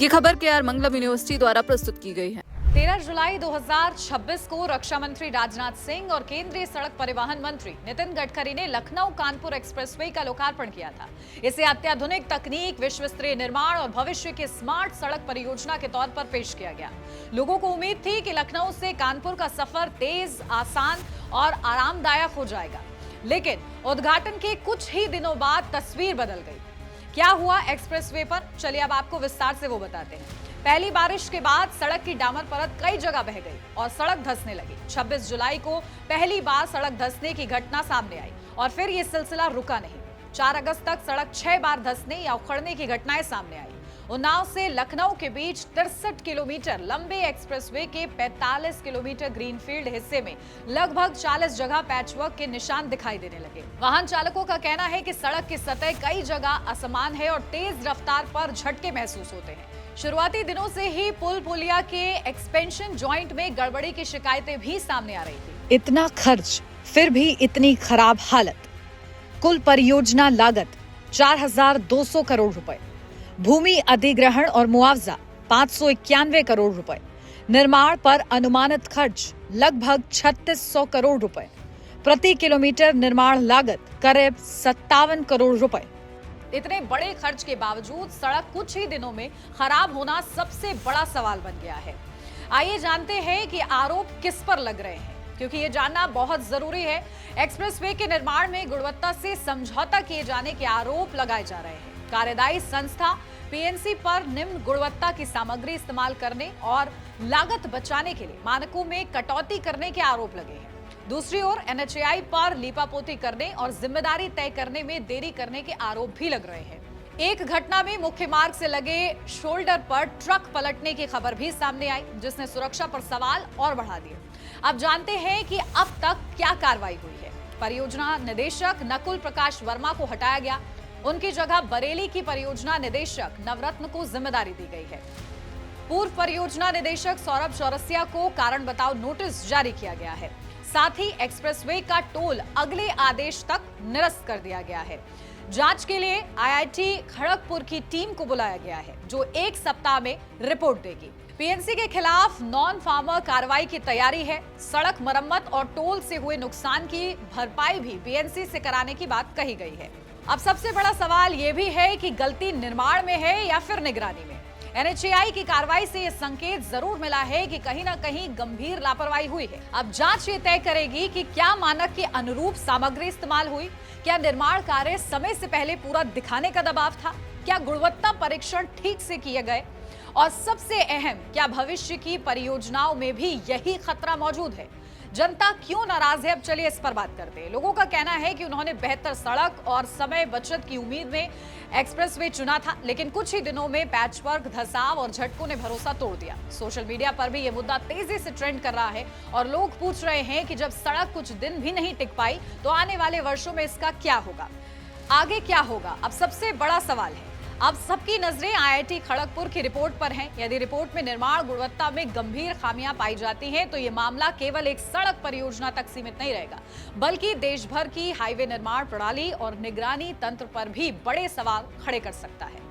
ये खबर केआर मंगलम यूनिवर्सिटी द्वारा प्रस्तुत की गई है। 13 जुलाई 2026 को रक्षा मंत्री राजनाथ सिंह और केंद्रीय सड़क परिवहन मंत्री नितिन गडकरी ने लखनऊ कानपुर एक्सप्रेसवे का लोकार्पण किया था। इसे अत्याधुनिक तकनीक, विश्व स्तरीय निर्माण और भविष्य की स्मार्ट सड़क परियोजना के तौर पर पेश किया गया। लोगों को उम्मीद थी कि लखनऊ से कानपुर का सफर तेज, आसान और आरामदायक हो जाएगा, लेकिन उद्घाटन के कुछ ही दिनों बाद तस्वीर बदल गई। क्या हुआ एक्सप्रेसवे पर, चलिए अब आपको विस्तार से वो बताते हैं। पहली बारिश के बाद सड़क की डामर परत कई जगह बह गई और सड़क धंसने लगी। 26 जुलाई को पहली बार सड़क धंसने की घटना सामने आई और फिर ये सिलसिला रुका नहीं। 4 अगस्त तक सड़क 6 बार धंसने या उखड़ने की घटनाएं सामने आई। उन्नाव से लखनऊ के बीच 63 किलोमीटर लंबे एक्सप्रेसवे के 45 किलोमीटर ग्रीनफील्ड हिस्से में लगभग 40 जगह पैचवर्क के निशान दिखाई देने लगे। वाहन चालकों का कहना है कि सड़क की सतह कई जगह असमान है और तेज रफ्तार पर झटके महसूस होते हैं। शुरुआती दिनों से ही पुल पुलिया के एक्सपेंशन जॉइंट में गड़बड़ी की शिकायतें भी सामने आ रही थी। इतना खर्च, फिर भी इतनी खराब हालत। कुल परियोजना लागत 4,200 करोड़ रुपए, भूमि अधिग्रहण और मुआवजा 591 करोड़ रुपए, निर्माण पर अनुमानित खर्च लगभग 3600 करोड़ रुपए, प्रति किलोमीटर निर्माण लागत करीब 57 करोड़ रुपए। इतने बड़े खर्च के बावजूद सड़क कुछ ही दिनों में खराब होना सबसे बड़ा सवाल बन गया है। आइए जानते हैं कि आरोप किस पर लग रहे हैं, क्योंकि ये जानना बहुत जरूरी है। एक्सप्रेसवे के निर्माण में गुणवत्ता से समझौता किए जाने के आरोप लगाए जा रहे हैं। कार्यदायी संस्था पीएनसी पर निम्न गुणवत्ता की सामग्री इस्तेमाल करने और लागत बचाने के लिए मानकों में कटौती करने के आरोप लगे हैं। दूसरी ओर एनएचएआई पर लीपापोती करने और जिम्मेदारी तय करने में देरी करने के आरोप भी लग रहे हैं। एक घटना में मुख्य मार्ग से लगे शोल्डर पर ट्रक पलटने की खबर भी सामने आई, जिसने सुरक्षा पर सवाल और बढ़ा दिए। अब जानते हैं कि अब तक क्या कार्रवाई हुई है। परियोजना निदेशक नकुल प्रकाश वर्मा को हटाया गया, उनकी जगह बरेली की परियोजना निदेशक नवरत्न को जिम्मेदारी दी गई है। पूर्व परियोजना निदेशक सौरभ चौरसिया को कारण बताओ नोटिस जारी किया गया है। साथ ही एक्सप्रेसवे का टोल अगले आदेश तक निरस्त कर दिया गया है। जांच के लिए आईआईटी खड़गपुर की टीम को बुलाया गया है, जो 1 सप्ताह में रिपोर्ट देगी। पीएनसी के खिलाफ नॉन फार्मर कार्रवाई की तैयारी है। सड़क मरम्मत और टोल से हुए नुकसान की भरपाई भी पीएनसी से कराने की बात कही गई है। अब सबसे बड़ा सवाल यह भी है कि गलती निर्माण में है या फिर निगरानी में। एनएचएआई की कार्रवाई से यह संकेत जरूर मिला है कि कहीं ना कहीं गंभीर लापरवाही हुई है। अब जांच ये तय करेगी कि क्या मानक के अनुरूप सामग्री इस्तेमाल हुई, क्या निर्माण कार्य समय से पहले पूरा दिखाने का दबाव था, क्या गुणवत्ता परीक्षण ठीक से किए गए, और सबसे अहम, क्या भविष्य की परियोजनाओं में भी यही खतरा मौजूद है। जनता क्यों नाराज है, अब चलिए इस पर बात करते हैं। लोगों का कहना है कि उन्होंने बेहतर सड़क और समय बचत की उम्मीद में एक्सप्रेसवे चुना था, लेकिन कुछ ही दिनों में पैचवर्क, धसाव और झटकों ने भरोसा तोड़ दिया। सोशल मीडिया पर भी यह मुद्दा तेजी से ट्रेंड कर रहा है और लोग पूछ रहे हैं कि जब सड़क कुछ दिन भी नहीं टिक पाई तो आने वाले वर्षों में इसका क्या होगा, आगे क्या होगा। अब सबसे बड़ा सवाल है, अब सबकी नजरें आईआईटी खड़गपुर की रिपोर्ट पर हैं। यदि रिपोर्ट में निर्माण गुणवत्ता में गंभीर खामियां पाई जाती हैं, तो ये मामला केवल एक सड़क परियोजना तक सीमित नहीं रहेगा, बल्कि देश भर की हाईवे निर्माण प्रणाली और निगरानी तंत्र पर भी बड़े सवाल खड़े कर सकता है।